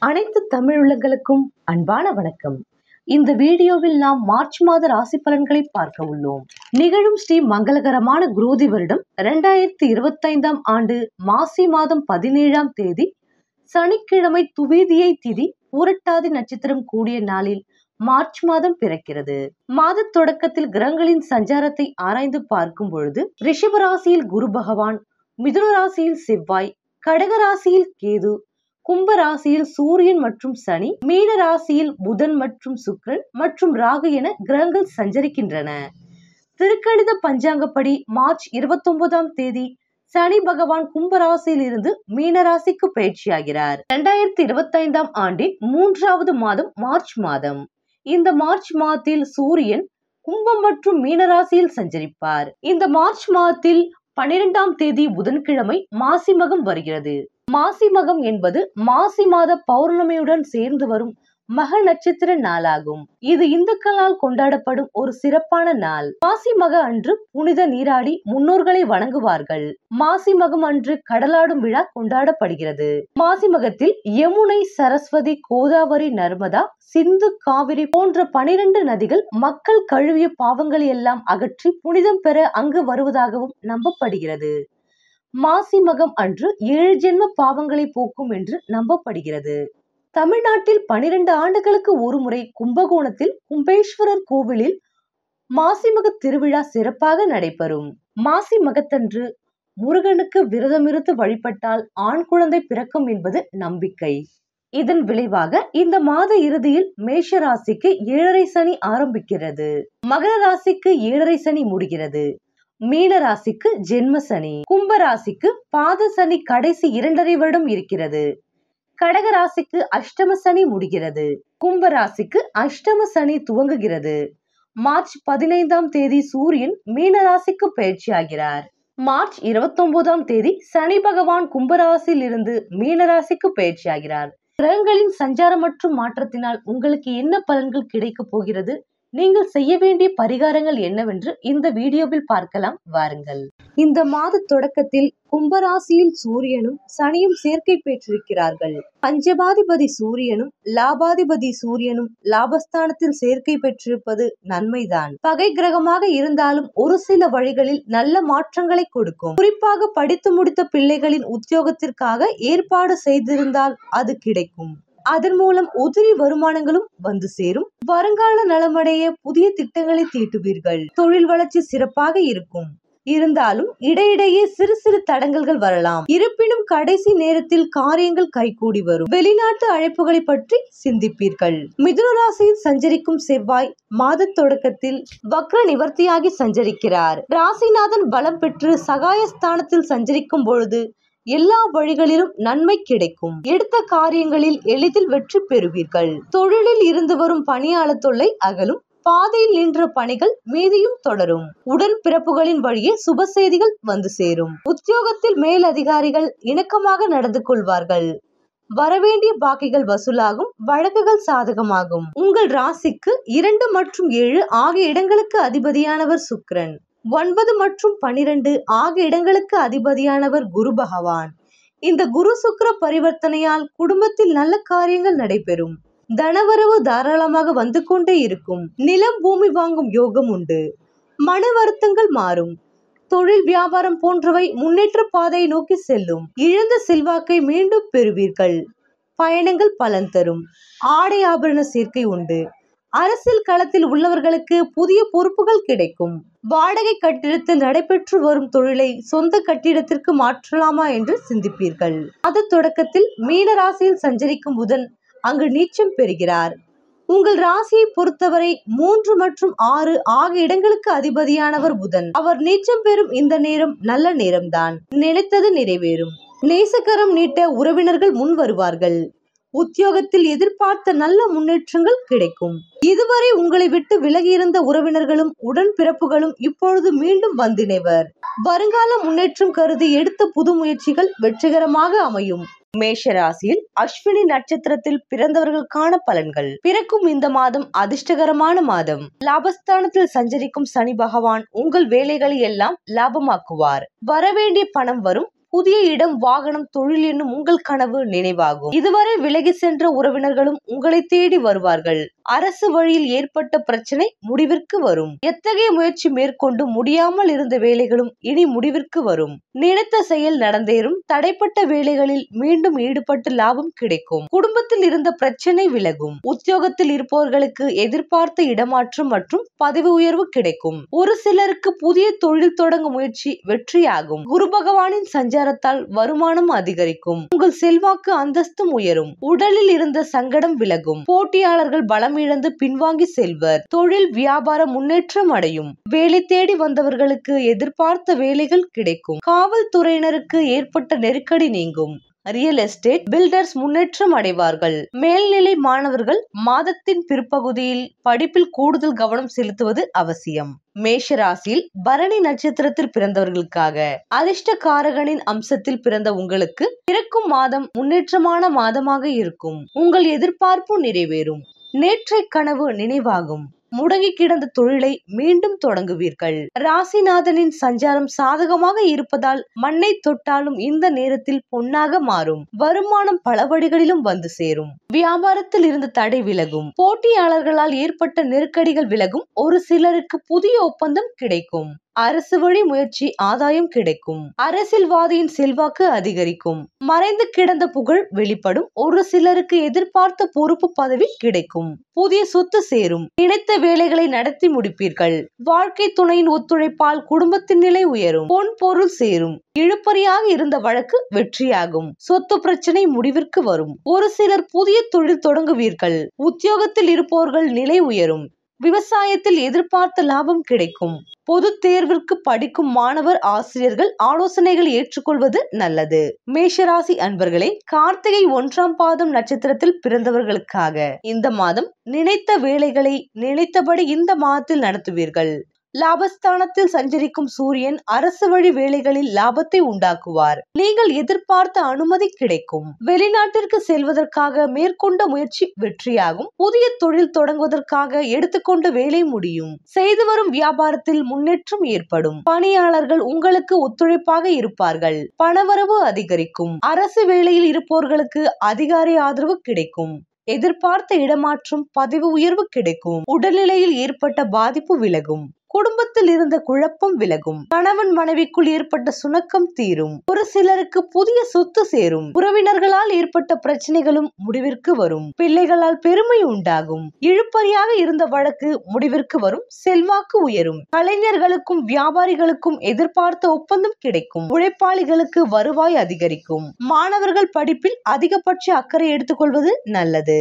அனைத்து தமிழுள்ளங்களுக்கும் அன்பான வணக்கம். இந்த வீடியோவில் நாம் மார்ச் மாத ராசி பலன்களை பார்க்க உள்ளோம். நிகழும் ஸ்ரீ மங்களகரமான குரோதி வருடம் 2025 ஆண்டு மாசி மாதம் 17ஆம் தேதி சனிக்கிழமை துவிதியை திதி பூரட்டாதி நட்சத்திரம் கூடிய நாளில் மார்ச் மாதம் பிறக்கிறது. மாத தொடக்கத்தில் கிரகங்களின் சஞ்சாரத்தை ஆராய்ந்து பார்க்கும் பொழுது ரிஷப ராசியில் குரு பகவான், மிதுன ராசியில் செவ்வாய், கடக ராசியில் கேது, கும்ப ராசியில் சூரியன் மற்றும் சனி, மீன ராசியில் புதன் மற்றும் சுக்கிரன் மற்றும் ராகு என கிரகங்கள் சஞ்சரிக்கின்றன. திருக்கணித பஞ்சாங்கப்படி மார்ச் 29ஆம் தேதி சனி பகவான் கும்ப ராசியில் இருந்து மீன ராசிக்கு பயிற்சியாகிறார். 2025ஆம் ஆண்டின் 3வது மாதம் மார்ச் மாதம். இந்த மார்ச் மாதத்தில் சூரியன் கும்பம் மற்றும் மீன ராசியில் சஞ்சரிப்பார். இந்த மார்ச் மாதத்தில் 12ஆம் தேதி புதன்கிழமை மாசி மகம் வருகிறது. மாசி மகம் என்பது மாசி மாத பௌர்ணமியுடன் சேர்ந்து வரும் மக நட்சத்திர நாளாகும். இது இந்துக்களால் கொண்டாடப்படும் ஒரு சிறப்பான நாள். மாசி மக அன்று புனித நீராடி முன்னோர்களை வணங்குவார்கள். மாசி மகம் அன்று கடலாடும் விழா கொண்டாடப்படுகிறது. மாசி மகத்தில் யமுனை, சரஸ்வதி, கோதாவரி, நர்மதா, சிந்து, காவிரி போன்ற 12 நதிகள் மக்கள் கழுவிய பாவங்களை எல்லாம் அகற்றி புனிதம் பெற அங்கு வருவதாகவும் நம்பப்படுகிறது. மாசி மகம் அன்று 7 ஜென்ம பாவங்களை போக்கும் என்று நம்பப்படுகிறது. தமிழ்நாட்டில் 12 ஆண்டுகளுக்கு ஒருமுறை கும்பகோணத்தில் கும்பேஸ்வரர் கோவிலில் மாசிமக திருவிழா சிறப்பாக நடைபெறும். மாசி மகத்தன்று முருகனுக்கு விரதமிருந்து வழிபட்டால் ஆண் குழந்தை பிறக்கும் என்பது நம்பிக்கை. இதன் விளைவாக இந்த மாத இறுதியில் மேஷ ராசிக்கு 7.5 சனி ஆரம்பிக்கிறது. மகர ராசிக்கு 7.5 சனி முடிகிறது. மீன ராசிக்கு ஜென்ம சனி, கும்ப ராசிக்கு பாத சனி கடைசி 2.5 வருடம் இருக்கிறது. கடக ராசிக்கு அஷ்டம சனி முடிகிறது. கும்ப ராசிக்கு அஷ்டம சனி துவங்குகிறது. மார்ச் 15ஆம் தேதி சூரியன் மீன ராசிக்கு பயிற்சியாகிறார். மார்ச் 29ஆம் தேதி சனி பகவான் கும்பராசியில் இருந்து மீன ராசிக்கு பயிற்சியாகிறார். கிரகங்களின் சஞ்சாரம் மற்றும் மாற்றத்தினால் உங்களுக்கு என்ன பலன்கள் கிடைக்க போகிறது, நீங்கள் செய்ய வேண்டிய பரிகாரங்கள் என்னவென்று இந்த வீடியோவில் பார்க்கலாம் வாருங்கள். இந்த மாத தொடக்கத்தில் கும்பராசியில் சூரியனும் சனியும் சேர்க்கை பெற்றிருக்கிறார்கள். பஞ்சமாதிபதி சூரியனும் லாபாதிபதி சூரியனும் லாபஸ்தானத்தில் சேர்க்கை பெற்றிருப்பது நன்மைதான். பகை கிரகமாக இருந்தாலும் ஒரு சில வழிகளில் நல்ல மாற்றங்களை கொடுக்கும். குறிப்பாக படித்து முடித்த பிள்ளைகளின் உத்தியோகத்திற்காக ஏற்பாடு செய்திருந்தால் அது கிடைக்கும். அதன் மூலம் உதிரி வருமானங்களும் வந்து சேரும். வருங்கால நலமடைய புதிய திட்டங்களை தீட்டுவீர்கள். தொழில் வளர்ச்சி சிறப்பாக இருக்கும். இருந்தாலும் இடையிடையே சிறு சிறு தடங்கல்கள் வரலாம். இருப்பினும் கடைசி நேரத்தில் காரியங்கள் கைகூடி வரும். வெளிநாட்டு அழைப்புகளை பற்றி சிந்திப்பீர்கள். மிதுன ராசியில் சஞ்சரிக்கும் செவ்வாய் மாத தொடக்கத்தில் வக்ர நிவர்த்தியாகி சஞ்சரிக்கிறார். ராசிநாதன் பலம் பெற்று சகாயஸ்தானத்தில் சஞ்சரிக்கும் பொழுது எல்லா வழிகளிலும் நன்மை கிடைக்கும். எடுத்த காரியங்களில் எளிதில் வெற்றி பெறுவீர்கள். தொழிலில் இருந்து வரும் பணியாளர் தொல்லை அகலும். பாதையில் நின்ற பணிகள் மீதியும் தொடரும். உடன் பிறப்புகளின் வழியே சுப செய்திகள் வந்து சேரும். உத்தியோகத்தில் மேல் அதிகாரிகள் இணக்கமாக நடந்து கொள்வார்கள். வரவேண்டிய பாக்கிகள் வசூலாகும். வழக்குகள் சாதகமாகும். உங்கள் ராசிக்கு 2 மற்றும் 7 ஆகிய இடங்களுக்கு அதிபதியானவர் சுக்கிரன். 9 மற்றும் 12 ஆகிய இடங்களுக்கு அதிபதியானவர் குரு பகவான். இந்த குரு சுக்கிர பரிவர்த்தனையால் குடும்பத்தில் நல்ல காரியங்கள் நடைபெறும். தனவரவு தாராளமாக வந்து கொண்டே இருக்கும். நிலம் பூமி வாங்கும் யோகம் உண்டு. மன வருத்தங்கள் மாறும். தொழில் வியாபாரம் போன்றவை முன்னேற்ற பாதையை நோக்கி செல்லும். இழந்த செல்வாக்கை மீண்டும் பெறுவீர்கள். பயணங்கள் பலன் தரும். ஆடை ஆபரண சேர்க்கை உண்டு. அரசியல் களத்தில் உள்ளவர்களுக்கு புதிய பொறுப்புகள் கிடைக்கும். வாடகை கட்டிடத்தில் நடைபெற்று வரும் தொழிலை சொந்த கட்டிடத்திற்கு மாற்றலாமா என்று சிந்திப்பீர்கள். அது தொடக்கத்தில் மீன ராசியில் சஞ்சரிக்கும் புதன் அங்கு நீச்சம் பெறுகிறார். உங்கள் ராசியை பொறுத்தவரை 3 மற்றும் 6 ஆகிய இடங்களுக்கு அதிபதியானவர் புதன். அவர் நீச்சம் பெறும் இந்த நேரம் நல்ல நேரம்தான். நினைத்தது நிறைவேறும். நேசக்கரம் நீட்ட உறவினர்கள் முன் வருவார்கள். உத்தியோகத்தில் எதிர்பார்த்த நல்ல முன்னேற்றங்கள் கிடைக்கும். இதுவரை உங்களை விட்டு விலகியிருந்த உறவினர்களும் உடன் பிறப்புகளும் இப்பொழுது மீண்டும் வந்திணைவர். வருங்கால முன்னேற்றம் கருதி எடுத்த புது முயற்சிகள் வெற்றிகரமாக அமையும். மேஷ ராசியில் அஸ்வினி நட்சத்திரத்தில் பிறந்தவர்களுக்கான பலன்கள். பிறக்கும் இந்த மாதம் அதிர்ஷ்டகரமான மாதம். லாபஸ்தானத்தில் சஞ்சரிக்கும் சனி பகவான் உங்கள் வேலைகளை எல்லாம் லாபமாக்குவார். வரவேண்டிய பணம் வரும். புதிய இடம், வாகனம், தொழில் என்னும் உங்கள் கனவு நினைவாகும். இதுவரை விலகி சென்ற உறவினர்களும் உங்களை தேடி வருவார்கள். அரசு வழியில் ஏற்பட்ட பிரச்சனை முடிவிற்கு வரும். எத்தகைய முயற்சி மேற்கொண்டு முடியாமல் இருந்த வேலைகளும் இனி முடிவிற்கு வரும். நினைத்த செயல் நடந்தேறும். தடைப்பட்ட வேலைகளில் மீண்டும் ஈடுபட்டு லாபம் கிடைக்கும். குடும்பத்தில் இருந்த பிரச்சனை விலகும். உத்தியோகத்தில் இருப்பவர்களுக்கு எதிர்பார்த்த இடமாற்றம் மற்றும் பதவி உயர்வு கிடைக்கும். ஒரு சிலருக்கு புதிய தொழில் தொடங்கும் முயற்சி வெற்றியாகும். குரு பகவானின் சஞ்சாரத்தால் வருமானம் அதிகரிக்கும். உங்கள் செல்வாக்கு அந்தஸ்தும் உயரும். உடலில் இருந்த சங்கடம் விலகும். போட்டியாளர்கள் பலம் இழந்து பின்வாங்கி செல்வர். தொழில் வியாபார முன்னேற்றம் அடையும். வேலை தேடி வந்தவர்களுக்கு எதிர்பார்த்த வேலைகள் கிடைக்கும். காவல்துறையினருக்கு ஏற்பட்ட நெருக்கடி நீங்கும். ரியல் எஸ்டேட் பில்டர்ஸ் முன்னேற்றம் அடைவார்கள். மேல்நிலை மாணவர்கள் மாதத்தின் பிற்பகுதியில் படிப்பில் கூடுதல் கவனம் செலுத்துவது அவசியம். மேஷ ராசியில் பரணி நட்சத்திரத்தில் பிறந்தவர்களுக்காக அதிர்ஷ்டகாரகனின் அம்சத்தில் பிறந்த உங்களுக்கு பிறக்கும் மாதம் முன்னேற்றமான மாதமாக இருக்கும். உங்கள் எதிர்பார்ப்பு நிறைவேறும். நேற்றை கனவு நினைவாகும். முடங்கி கிடந்த தொழிலை மீண்டும் தொடங்குவீர்கள். ராசிநாதனின் சஞ்சாரம் சாதகமாக இருப்பதால் மண்ணை தொட்டாலும் இந்த நேரத்தில் பொன்னாக மாறும். வருமானம் பல வழிகளிலும் வந்து சேரும். வியாபாரத்தில் இருந்த தடை விலகும். போட்டியாளர்களால் ஏற்பட்ட நெருக்கடிகள் விலகும். ஒரு சிலருக்கு புதிய ஒப்பந்தம் கிடைக்கும். அரசு வழி முயற்சி ஆதாயம் கிடைக்கும். அரசியல்வாதியின் செல்வாக்கு அதிகரிக்கும். மறைந்து கிடந்த புகழ் வெளிப்படும். ஒரு சிலருக்கு எதிர்பார்த்த பொறுப்பு பதவி கிடைக்கும். புதிய சொத்து சேரும். நினைத்த வேலைகளை நடத்தி முடிப்பீர்கள். வாழ்க்கை துணையின் ஒத்துழைப்பால் குடும்பத்தின் நிலை உயரும். பொன் பொருள் சேரும். இழுபறியாக இருந்த வழக்கு வெற்றியாகும். சொத்து பிரச்சனை முடிவிற்கு வரும். ஒரு சிலர் புதிய தொழில் தொடங்குவீர்கள். உத்தியோகத்தில் இருப்பவர்கள் நிலை உயரும். விவசாயத்தில் எதிர்பார்த்த லாபம் கிடைக்கும். பொது தேர்விற்கு படிக்கும் மாணவர் ஆசிரியர்கள் ஆலோசனைகளை ஏற்றுக்கொள்வது நல்லது. மேஷராசி அன்பர்களே, கார்த்திகை 1ஆம் பாதம் நட்சத்திரத்தில் பிறந்தவர்களுக்காக இந்த மாதம் நினைத்த வேலைகளை நினைத்தபடி இந்த மாதத்தில் நடத்துவீர்கள். லாபஸ்தானத்தில் சஞ்சரிக்கும் சூரியன் அரசு வழி வேலைகளில் லாபத்தை உண்டாக்குவார். நீங்கள் எதிர்பார்த்த அனுமதி கிடைக்கும். வெளிநாட்டிற்கு செல்வதற்காக மேற்கொண்ட முயற்சி வெற்றியாகும். புதிய தொழில் தொடங்குவதற்காக எடுத்துக்கொண்ட வேலை முடியும். செய்து வரும் வியாபாரத்தில் முன்னேற்றம் ஏற்படும். பணியாளர்கள் உங்களுக்கு ஒத்துழைப்பாக இருப்பார்கள். பணவரவு அதிகரிக்கும். அரசு வேலையில் இருப்பவர்களுக்கு அதிகாரி ஆதரவு கிடைக்கும். எதிர்பார்த்த இடமாற்றம் பதவி உயர்வு கிடைக்கும். உடல்நிலையில் ஏற்பட்ட பாதிப்பு விலகும். குடும்பத்தில் இருந்த குழப்பம் விலகும். கணவன் மனைவிக்குள் ஏற்பட்ட சுணக்கம் தீரும். ஒரு சிலருக்கு புதிய சொத்து சேரும். உறவினர்களால் ஏற்பட்ட பிரச்சனைகளும் முடிவிற்கு வரும். பிள்ளைகளால் பெருமை உண்டாகும். இழுபறியாக இருந்த வழக்கு முடிவிற்கு வரும். செல்வாக்கு உயரும். கலைஞர்களுக்கும் வியாபாரிகளுக்கும் எதிர்பார்த்த ஒப்பந்தம் கிடைக்கும். உழைப்பாளிகளுக்கு வருவாய் அதிகரிக்கும். மாணவர்கள் படிப்பில் அதிகபட்ச அக்கறை எடுத்துக்கொள்வது நல்லது.